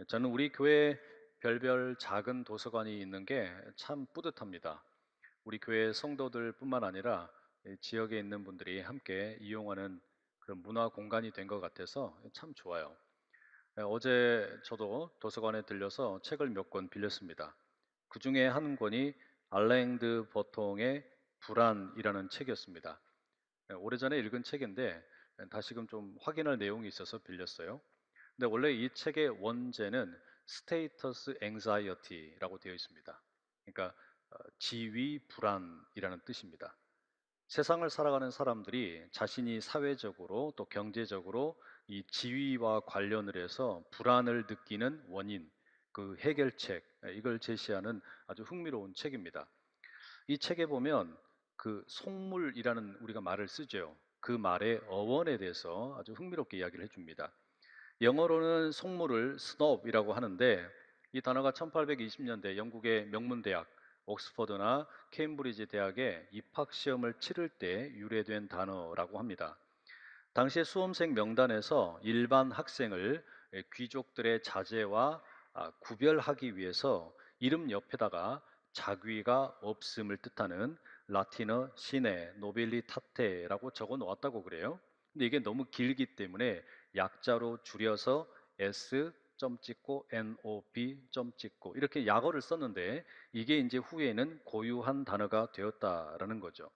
저는 우리 교회에 별별 작은 도서관이 있는 게 참 뿌듯합니다. 우리 교회 성도들뿐만 아니라 지역에 있는 분들이 함께 이용하는 그런 문화 공간이 된 것 같아서 참 좋아요. 어제 저도 도서관에 들려서 책을 몇 권 빌렸습니다. 그 중에 한 권이 알랭드 버통의 불안이라는 책이었습니다. 오래전에 읽은 책인데 다시금 좀 확인할 내용이 있어서 빌렸어요. 근데 원래 이 책의 원제는 스테이터스 앵자이어티라고 되어 있습니다. 그러니까 지위 불안이라는 뜻입니다. 세상을 살아가는 사람들이 자신이 사회적으로 또 경제적으로 이 지위와 관련을 해서 불안을 느끼는 원인, 그 해결책, 이걸 제시하는 아주 흥미로운 책입니다. 이 책에 보면 그 속물이라는 우리가 말을 쓰죠. 그 말의 어원에 대해서 아주 흥미롭게 이야기를 해줍니다. 영어로는 속물을 snob이라고 하는데 이 단어가 1820년대 영국의 명문대학 옥스퍼드나 케임브리지 대학에 입학 시험을 치를 때 유래된 단어라고 합니다. 당시에 수험생 명단에서 일반 학생을 귀족들의 자제와 구별하기 위해서 이름 옆에다가 자귀가 없음을 뜻하는 라틴어 시네 노빌리타테라고 적어 놓았다고 그래요. 근데 이게 너무 길기 때문에 약자로 줄여서 S 점 찍고 NOB 점 찍고 이렇게 약어를 썼는데 이게 이제 후에는 고유한 단어가 되었다라는 거죠.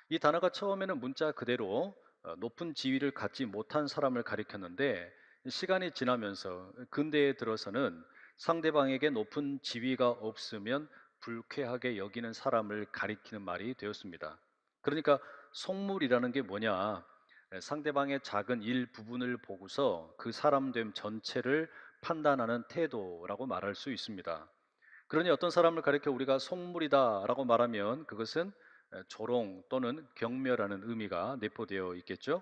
이 단어가 처음에는 문자 그대로 높은 지위를 갖지 못한 사람을 가리켰는데 시간이 지나면서 근대에 들어서는 상대방에게 높은 지위가 없으면 불쾌하게 여기는 사람을 가리키는 말이 되었습니다. 그러니까 속물이라는 게 뭐냐? 상대방의 작은 일부분을 보고서 그 사람됨 전체를 판단하는 태도라고 말할 수 있습니다. 그러니 어떤 사람을 가리켜 우리가 속물이다라고 말하면 그것은 조롱 또는 경멸하는 의미가 내포되어 있겠죠.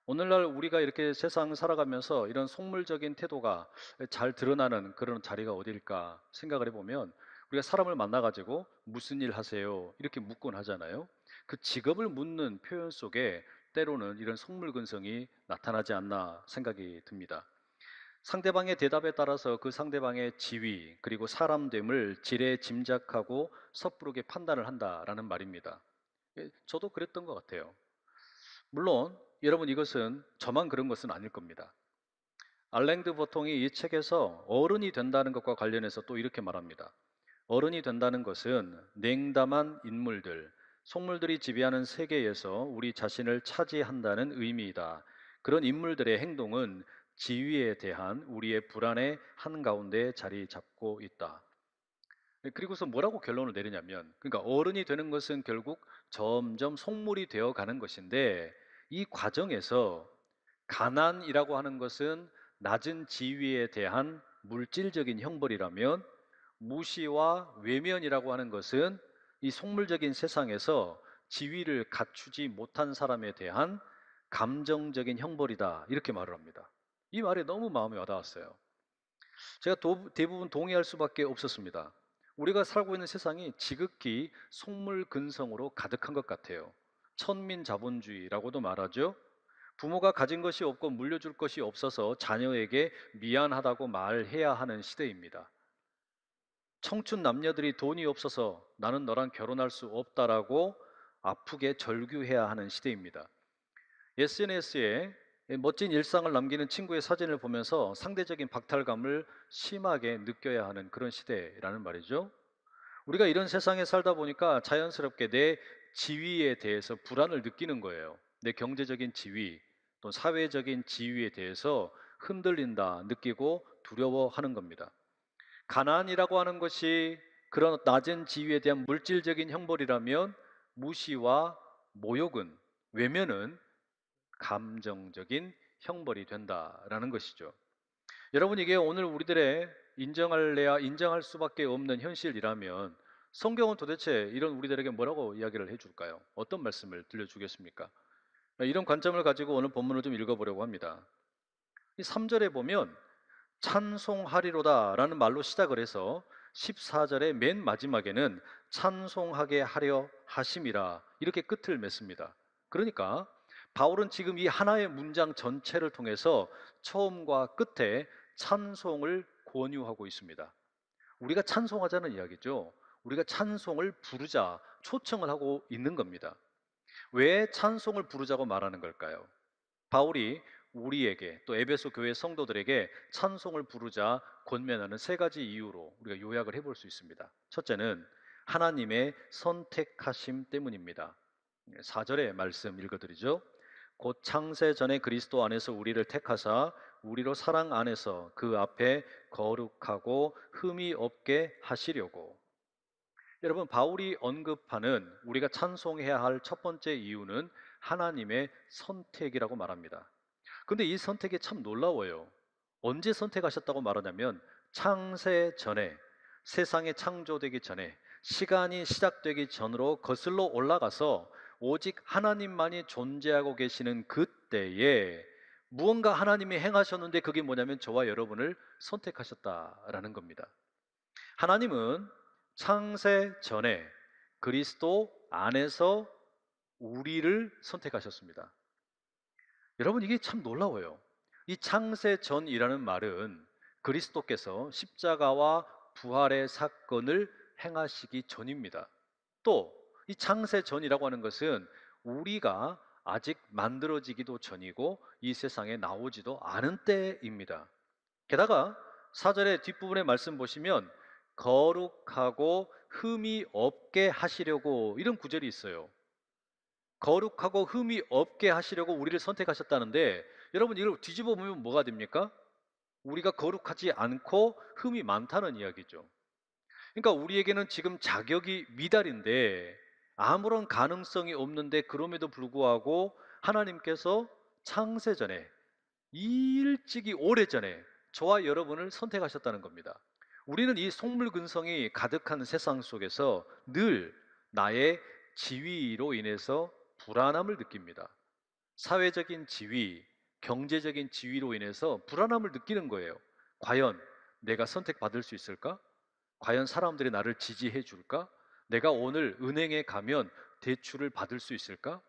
오늘날 우리가 이렇게 세상 살아가면서 이런 속물적인 태도가 잘 드러나는 그런 자리가 어디일까 생각을 해보면 우리가 사람을 만나가지고 무슨 일 하세요? 이렇게 묻곤 하잖아요. 그 직업을 묻는 표현 속에 때로는 이런 속물근성이 나타나지 않나 생각이 듭니다. 상대방의 대답에 따라서 그 상대방의 지위 그리고 사람됨을 지레 짐작하고 섣부르게 판단을 한다라는 말입니다. 저도 그랬던 것 같아요. 물론 여러분 이것은 저만 그런 것은 아닐 겁니다. 알랭드 보통이 이 책에서 어른이 된다는 것과 관련해서 또 이렇게 말합니다. 어른이 된다는 것은 냉담한 인물들, 속물들이 지배하는 세계에서 우리 자신을 차지한다는 의미이다. 그런 인물들의 행동은 지위에 대한 우리의 불안의 한가운데 자리 잡고 있다. 그리고서 뭐라고 결론을 내리냐면, 그러니까 어른이 되는 것은 결국 점점 속물이 되어 가는 것인데, 이 과정에서 가난이라고 하는 것은 낮은 지위에 대한 물질적인 형벌이라면 무시와 외면이라고 하는 것은 이 속물적인 세상에서 지위를 갖추지 못한 사람에 대한 감정적인 형벌이다. 이렇게 말을 합니다. 이 말에 너무 마음에 와닿았어요. 제가 대부분 동의할 수밖에 없었습니다. 우리가 살고 있는 세상이 지극히 속물근성으로 가득한 것 같아요. 천민자본주의라고도 말하죠. 부모가 가진 것이 없고 물려줄 것이 없어서 자녀에게 미안하다고 말해야 하는 시대입니다. 청춘 남녀들이 돈이 없어서 나는 너랑 결혼할 수 없다라고 아프게 절규해야 하는 시대입니다. SNS에 멋진 일상을 남기는 친구의 사진을 보면서 상대적인 박탈감을 심하게 느껴야 하는 그런 시대라는 말이죠. 우리가 이런 세상에 살다 보니까 자연스럽게 내 지위에 대해서 불안을 느끼는 거예요. 내 경제적인 지위, 또 사회적인 지위에 대해서 흔들린다 느끼고 두려워하는 겁니다. 가난이라고 하는 것이 그런 낮은 지위에 대한 물질적인 형벌이라면 무시와 모욕은, 외면은 감정적인 형벌이 된다라는 것이죠. 여러분, 이게 오늘 우리들의 인정할래야 인정할 수밖에 없는 현실이라면 성경은 도대체 이런 우리들에게 뭐라고 이야기를 해줄까요? 어떤 말씀을 들려주겠습니까? 이런 관점을 가지고 오늘 본문을 좀 읽어보려고 합니다. 이 3절에 보면 찬송하리로다 라는 말로 시작을 해서 14절의 맨 마지막에는 찬송하게 하려 하심이라 이렇게 끝을 맺습니다. 그러니까 바울은 지금 이 하나의 문장 전체를 통해서 처음과 끝에 찬송을 권유하고 있습니다. 우리가 찬송하자는 이야기죠. 우리가 찬송을 부르자 초청을 하고 있는 겁니다. 왜 찬송을 부르자고 말하는 걸까요? 바울이 우리에게 또 에베소 교회 성도들에게 찬송을 부르자 권면하는 세 가지 이유로 우리가 요약을 해볼 수 있습니다. 첫째는 하나님의 선택하심 때문입니다. 4절의 말씀 읽어드리죠. 곧 창세 전에 그리스도 안에서 우리를 택하사 우리로 사랑 안에서 그 앞에 거룩하고 흠이 없게 하시려고. 여러분, 바울이 언급하는 우리가 찬송해야 할 첫 번째 이유는 하나님의 선택이라고 말합니다. 근데 이 선택이 참 놀라워요. 언제 선택하셨다고 말하냐면 창세 전에, 세상이 창조되기 전에, 시간이 시작되기 전으로 거슬러 올라가서 오직 하나님만이 존재하고 계시는 그때에 무언가 하나님이 행하셨는데 그게 뭐냐면 저와 여러분을 선택하셨다라는 겁니다. 하나님은 창세 전에 그리스도 안에서 우리를 선택하셨습니다. 여러분, 이게 참 놀라워요. 이 창세 전이라는 말은 그리스도께서 십자가와 부활의 사건을 행하시기 전입니다. 또 이 창세 전이라고 하는 것은 우리가 아직 만들어지기도 전이고 이 세상에 나오지도 않은 때입니다. 게다가 4절의 뒷부분의 말씀 보시면 거룩하고 흠이 없게 하시려고 이런 구절이 있어요. 거룩하고 흠이 없게 하시려고 우리를 선택하셨다는데 여러분, 이걸 뒤집어 보면 뭐가 됩니까? 우리가 거룩하지 않고 흠이 많다는 이야기죠. 그러니까 우리에게는 지금 자격이 미달인데 아무런 가능성이 없는데 그럼에도 불구하고 하나님께서 창세전에 일찍이 오래전에 저와 여러분을 선택하셨다는 겁니다. 우리는 이 속물근성이 가득한 세상 속에서 늘 나의 지위로 인해서 불안함을 느낍니다. 사회적인 지위, 경제적인 지위로 인해서 불안함을 느끼는 거예요. 과연 내가 선택받을 수 있을까? 과연 사람들이 나를 지지해 줄까? 내가 오늘 은행에 가면 대출을 받을 수 있을까?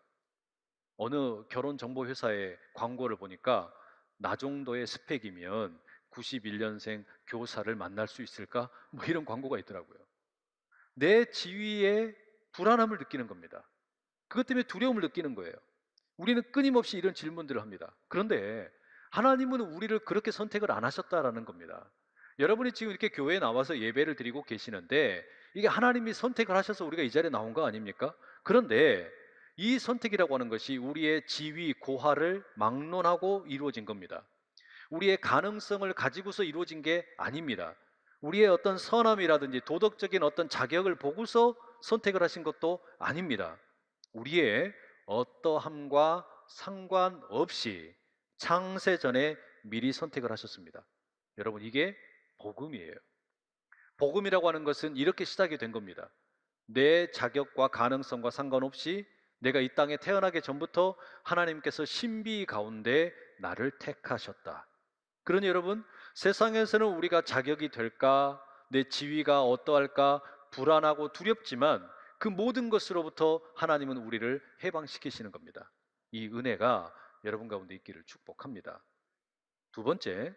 어느 결혼정보회사의 광고를 보니까 나 정도의 스펙이면 91년생 교사를 만날 수 있을까? 뭐 이런 광고가 있더라고요. 내 지위에 불안함을 느끼는 겁니다. 그것 때문에 두려움을 느끼는 거예요. 우리는 끊임없이 이런 질문들을 합니다. 그런데 하나님은 우리를 그렇게 선택을 안 하셨다라는 겁니다. 여러분이 지금 이렇게 교회에 나와서 예배를 드리고 계시는데 이게 하나님이 선택을 하셔서 우리가 이 자리에 나온 거 아닙니까? 그런데 이 선택이라고 하는 것이 우리의 지위, 고하를 막론하고 이루어진 겁니다. 우리의 가능성을 가지고서 이루어진 게 아닙니다. 우리의 어떤 선함이라든지 도덕적인 어떤 자격을 보고서 선택을 하신 것도 아닙니다. 우리의 어떠함과 상관없이 창세 전에 미리 선택을 하셨습니다. 여러분, 이게 복음이에요. 복음이라고 하는 것은 이렇게 시작이 된 겁니다. 내 자격과 가능성과 상관없이 내가 이 땅에 태어나기 전부터 하나님께서 신비 가운데 나를 택하셨다. 그러니 여러분, 세상에서는 우리가 자격이 될까, 내 지위가 어떠할까 불안하고 두렵지만 그 모든 것으로부터 하나님은 우리를 해방시키시는 겁니다. 이 은혜가 여러분 가운데 있기를 축복합니다. 두 번째,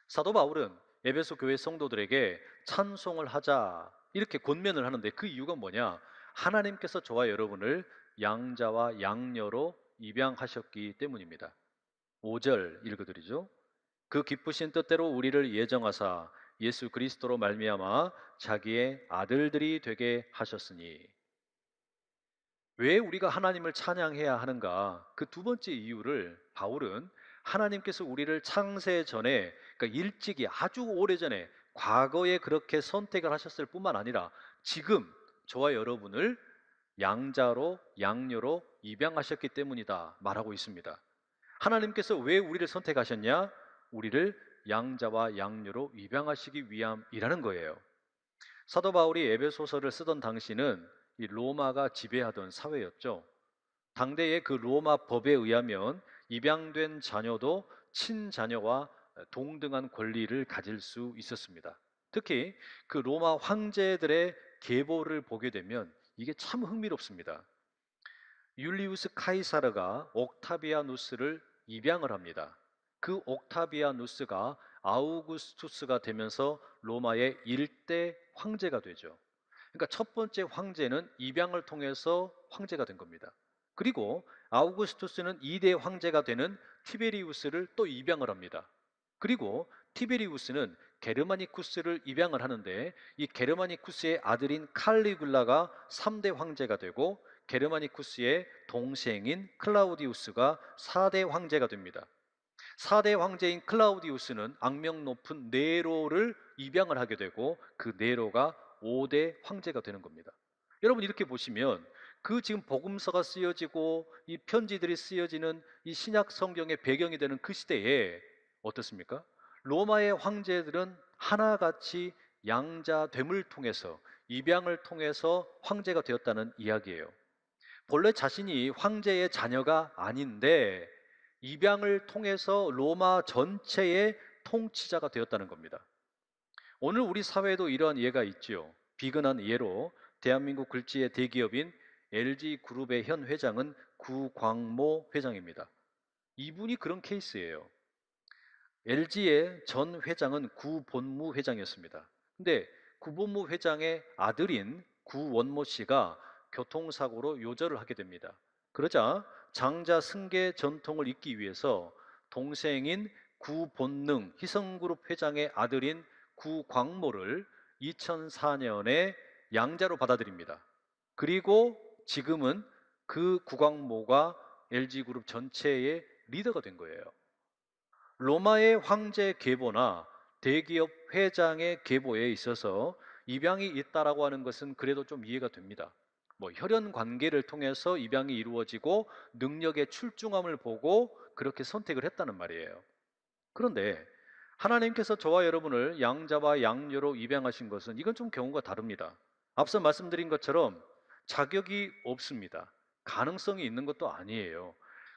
사도 바울은 에베소 교회 성도들에게 찬송을 하자 이렇게 권면을 하는데 그 이유가 뭐냐? 하나님께서 저와 여러분을 양자와 양녀로 입양하셨기 때문입니다. 5절 읽어드리죠. 그 기쁘신 뜻대로 우리를 예정하사 예수 그리스도로 말미암아 자기의 아들들이 되게 하셨으니. 왜 우리가 하나님을 찬양해야 하는가? 그 두 번째 이유를 바울은 하나님께서 우리를 창세 전에, 그러니까 일찍이 아주 오래전에 과거에 그렇게 선택을 하셨을 뿐만 아니라 지금 저와 여러분을 양자로 양녀로 입양하셨기 때문이다 말하고 있습니다. 하나님께서 왜 우리를 선택하셨냐? 우리를 양자와 양녀로 입양하시기 위함이라는 거예요. 사도 바울이 에베소서를 쓰던 당시는 이 로마가 지배하던 사회였죠. 당대의 그 로마 법에 의하면 입양된 자녀도 친자녀와 동등한 권리를 가질 수 있었습니다. 특히 그 로마 황제들의 계보를 보게 되면 이게 참 흥미롭습니다. 율리우스 카이사르가 옥타비아누스를 입양을 합니다. 그 옥타비아누스가 아우구스투스가 되면서 로마의 일대 황제가 되죠. 그러니까 첫 번째 황제는 입양을 통해서 황제가 된 겁니다. 그리고 아우구스투스는 2대 황제가 되는 티베리우스를 또 입양을 합니다. 그리고 티베리우스는 게르마니쿠스를 입양을 하는데 이 게르마니쿠스의 아들인 칼리굴라가 3대 황제가 되고 게르마니쿠스의 동생인 클라우디우스가 4대 황제가 됩니다. 4대 황제인 클라우디우스는 악명 높은 네로를 입양을 하게 되고 그 네로가 5대 황제가 되는 겁니다. 여러분 이렇게 보시면 그 지금 복음서가 쓰여지고 이 편지들이 쓰여지는 이 신약 성경의 배경이 되는 그 시대에 어떻습니까? 로마의 황제들은 하나같이 양자됨을 통해서 입양을 통해서 황제가 되었다는 이야기예요. 본래 자신이 황제의 자녀가 아닌데 입양을 통해서 로마 전체의 통치자가 되었다는 겁니다. 오늘 우리 사회에도 이러한 예가 있지요. 비근한 예로 대한민국 글지의 대기업인 LG그룹의 현 회장은 구광모 회장입니다. 이분이 그런 케이스예요. LG의 전 회장은 구본무 회장이었습니다. 근데 구본무 회장의 아들인 구원모 씨가 교통사고로 요절을 하게 됩니다. 그러자 장자 승계 전통을 잇기 위해서 동생인 구본능 희성그룹 회장의 아들인 구광모를 2004년에 양자로 받아들입니다. 그리고 지금은 그 구광모가 LG그룹 전체의 리더가 된 거예요. 로마의 황제 계보나 대기업 회장의 계보에 있어서 입양이 있다라고 하는 것은 그래도 좀 이해가 됩니다. 뭐 혈연 관계를 통해서 입양이 이루어지고 능력의 출중함을 보고 그렇게 선택을 했다는 말이에요. 그런데 하나님께서 저와 여러분을 양자와 양녀로 입양하신 것은 이건 좀 경우가 다릅니다. 앞서 말씀드린 것처럼 자격이 없습니다. 가능성이 있는 것도 아니에요.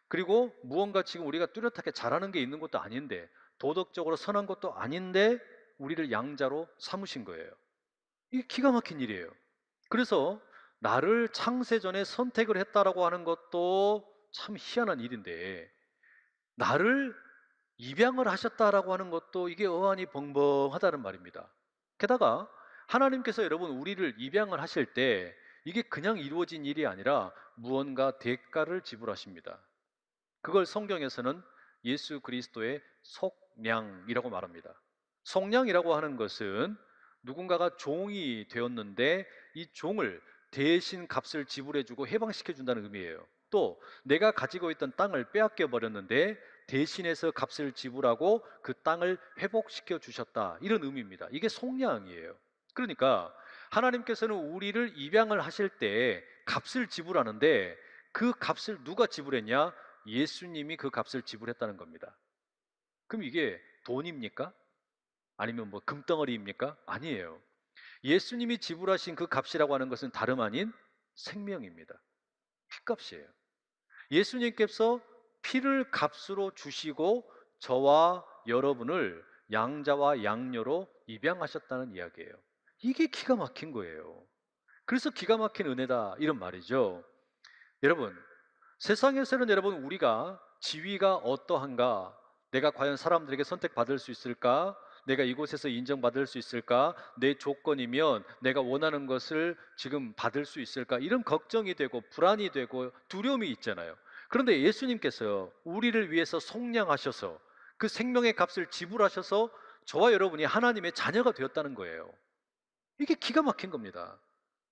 그리고 무언가 지금 우리가 뚜렷하게 잘하는 게 있는 것도 아닌데 도덕적으로 선한 것도 아닌데 우리를 양자로 삼으신 거예요. 이게 기가 막힌 일이에요. 그래서 나를 창세전에 선택을 했다라고 하는 것도 참 희한한 일인데 나를 입양을 하셨다라고 하는 것도 이게 어안이 벙벙하다는 말입니다. 게다가 하나님께서 여러분 우리를 입양을 하실 때 이게 그냥 이루어진 일이 아니라 무언가 대가를 지불하십니다. 그걸 성경에서는 예수 그리스도의 속량이라고 말합니다. 속량이라고 하는 것은 누군가가 종이 되었는데 이 종을 대신 값을 지불해주고 해방시켜 준다는 의미예요. 또 내가 가지고 있던 땅을 빼앗겨 버렸는데 대신해서 값을 지불하고 그 땅을 회복시켜 주셨다, 이런 의미입니다. 이게 속량이에요. 그러니까 하나님께서는 우리를 입양을 하실 때 값을 지불하는데 그 값을 누가 지불했냐? 예수님이 그 값을 지불했다는 겁니다. 그럼 이게 돈입니까? 아니면 뭐 금덩어리입니까? 아니에요. 예수님이 지불하신 그 값이라고 하는 것은 다름 아닌 생명입니다. 피값이에요. 예수님께서 피를 값으로 주시고 저와 여러분을 양자와 양녀로 입양하셨다는 이야기예요. 이게 기가 막힌 거예요. 그래서 기가 막힌 은혜다 이런 말이죠. 여러분, 세상에서는 여러분 우리가 지위가 어떠한가, 내가 과연 사람들에게 선택받을 수 있을까, 내가 이곳에서 인정받을 수 있을까, 내 조건이면 내가 원하는 것을 지금 받을 수 있을까, 이런 걱정이 되고 불안이 되고 두려움이 있잖아요. 그런데 예수님께서 우리를 위해서 속량하셔서 그 생명의 값을 지불하셔서 저와 여러분이 하나님의 자녀가 되었다는 거예요. 이게 기가 막힌 겁니다.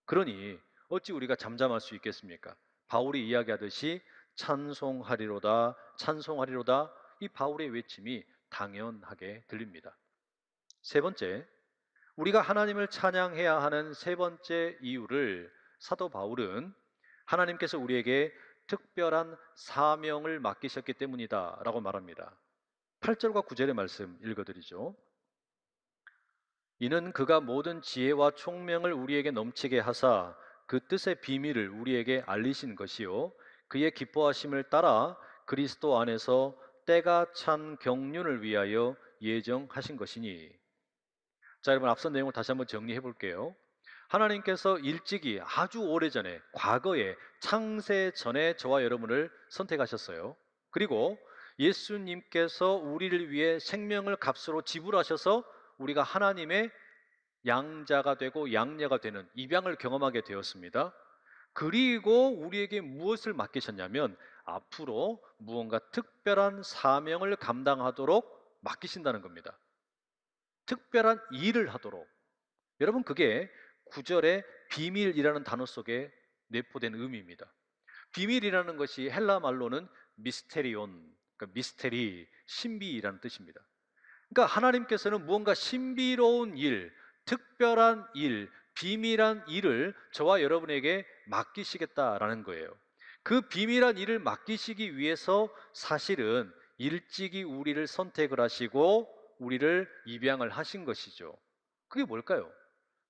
그러니 어찌 우리가 잠잠할 수 있겠습니까? 바울이 이야기하듯이 찬송하리로다, 찬송하리로다, 이 바울의 외침이 당연하게 들립니다. 세 번째, 우리가 하나님을 찬양해야 하는 세 번째 이유를 사도 바울은 하나님께서 우리에게 특별한 사명을 맡기셨기 때문이다 라고 말합니다. 8절과 9절의 말씀 읽어드리죠. 이는 그가 모든 지혜와 총명을 우리에게 넘치게 하사 그 뜻의 비밀을 우리에게 알리신 것이요 그의 기뻐하심을 따라 그리스도 안에서 때가 찬 경륜을 위하여 예정하신 것이니. 자, 여러분 앞선 내용을 다시 한번 정리해 볼게요. 하나님께서 일찍이 아주 오래전에 과거에 창세 전에 저와 여러분을 선택하셨어요. 그리고 예수님께서 우리를 위해 생명을 값으로 지불하셔서 우리가 하나님의 양자가 되고 양녀가 되는 입양을 경험하게 되었습니다. 그리고 우리에게 무엇을 맡기셨냐면 앞으로 무언가 특별한 사명을 감당하도록 맡기신다는 겁니다. 특별한 일을 하도록. 여러분, 그게 9절의 비밀이라는 단어 속에 내포된 의미입니다. 비밀이라는 것이 헬라 말로는 미스테리온, 그러니까 미스테리, 신비라는 뜻입니다. 그러니까 하나님께서는 무언가 신비로운 일, 특별한 일, 비밀한 일을 저와 여러분에게 맡기시겠다라는 거예요. 그 비밀한 일을 맡기시기 위해서 사실은 일찍이 우리를 선택을 하시고 우리를 입양을 하신 것이죠. 그게 뭘까요?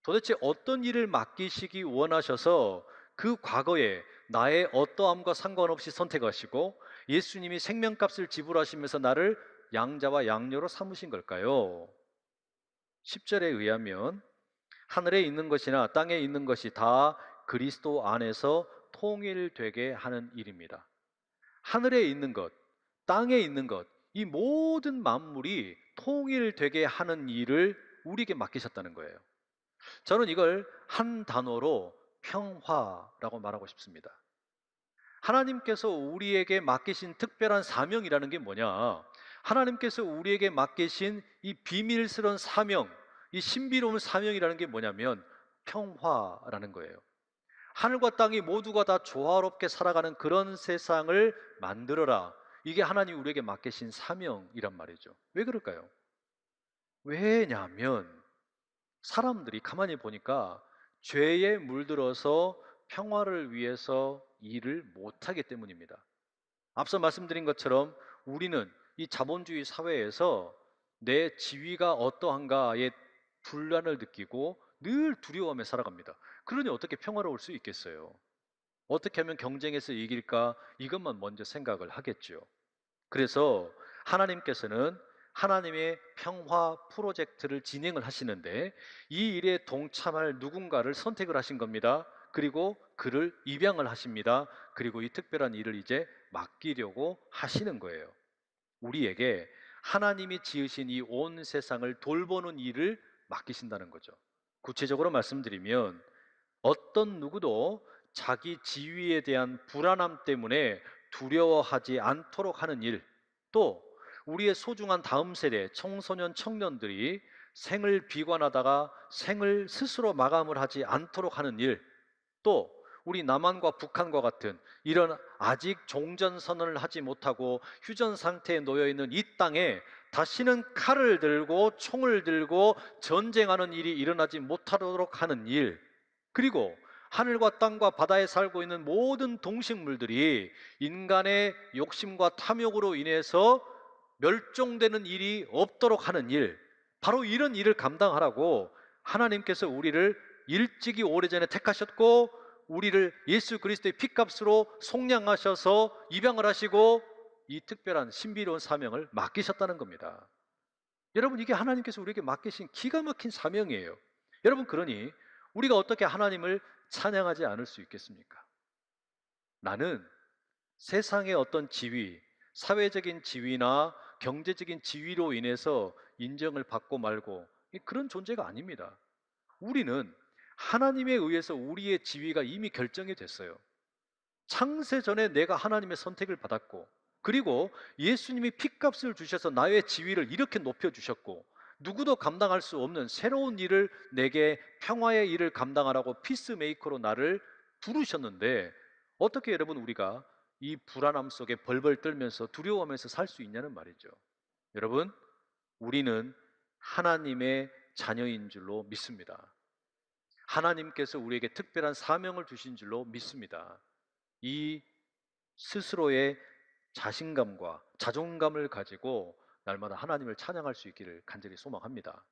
도대체 어떤 일을 맡기시기 원하셔서 그 과거에 나의 어떠함과 상관없이 선택하시고 예수님이 생명값을 지불하시면서 나를 양자와 양녀로 삼으신 걸까요? 10절에 의하면 하늘에 있는 것이나 땅에 있는 것이 다 그리스도 안에서 통일되게 하는 일입니다. 하늘에 있는 것, 땅에 있는 것, 이 모든 만물이 통일되게 하는 일을 우리에게 맡기셨다는 거예요. 저는 이걸 한 단어로 평화라고 말하고 싶습니다. 하나님께서 우리에게 맡기신 특별한 사명이라는 게 뭐냐? 하나님께서 우리에게 맡기신 이 비밀스러운 사명, 이 신비로운 사명이라는 게 뭐냐면 평화라는 거예요. 하늘과 땅이 모두가 다 조화롭게 살아가는 그런 세상을 만들어라. 이게 하나님 우리에게 맡기신 사명이란 말이죠. 왜 그럴까요? 왜냐하면 사람들이 가만히 보니까 죄에 물들어서 평화를 위해서 일을 못하기 때문입니다. 앞서 말씀드린 것처럼 우리는 이 자본주의 사회에서 내 지위가 어떠한가에 불안을 느끼고 늘 두려워하며 살아갑니다. 그러니 어떻게 평화로울 수 있겠어요? 어떻게 하면 경쟁에서 이길까? 이것만 먼저 생각을 하겠죠. 그래서 하나님께서는 하나님의 평화 프로젝트를 진행을 하시는데 이 일에 동참할 누군가를 선택을 하신 겁니다. 그리고 그를 입양을 하십니다. 그리고 이 특별한 일을 이제 맡기려고 하시는 거예요. 우리에게 하나님이 지으신 이 온 세상을 돌보는 일을 맡기신다는 거죠. 구체적으로 말씀드리면 어떤 누구도 자기 지위에 대한 불안함 때문에 두려워하지 않도록 하는 일, 또 우리의 소중한 다음 세대 청소년 청년들이 생을 비관하다가 생을 스스로 마감을 하지 않도록 하는 일, 또 우리 남한과 북한과 같은 이런 아직 종전 선언을 하지 못하고 휴전 상태에 놓여 있는 이 땅에 다시는 칼을 들고 총을 들고 전쟁하는 일이 일어나지 못하도록 하는 일, 그리고 하늘과 땅과 바다에 살고 있는 모든 동식물들이 인간의 욕심과 탐욕으로 인해서 멸종되는 일이 없도록 하는 일, 바로 이런 일을 감당하라고 하나님께서 우리를 일찍이 오래전에 택하셨고 우리를 예수 그리스도의 피값으로 속량하셔서 입양을 하시고 이 특별한 신비로운 사명을 맡기셨다는 겁니다. 여러분, 이게 하나님께서 우리에게 맡기신 기가 막힌 사명이에요. 여러분, 그러니 우리가 어떻게 하나님을 찬양하지 않을 수 있겠습니까? 나는 세상의 어떤 지위, 사회적인 지위나 경제적인 지위로 인해서 인정을 받고 말고 그런 존재가 아닙니다. 우리는 하나님에 의해서 우리의 지위가 이미 결정이 됐어요. 창세 전에 내가 하나님의 선택을 받았고, 그리고 예수님이 핏값을 주셔서 나의 지위를 이렇게 높여주셨고, 누구도 감당할 수 없는 새로운 일을 내게 평화의 일을 감당하라고 피스메이커로 나를 부르셨는데 어떻게 여러분 우리가 이 불안함 속에 벌벌 떨면서 두려워하면서 살 수 있냐는 말이죠. 여러분, 우리는 하나님의 자녀인 줄로 믿습니다. 하나님께서 우리에게 특별한 사명을 주신 줄로 믿습니다. 이 스스로의 자신감과 자존감을 가지고 날마다 하나님을 찬양할 수 있기를 간절히 소망합니다.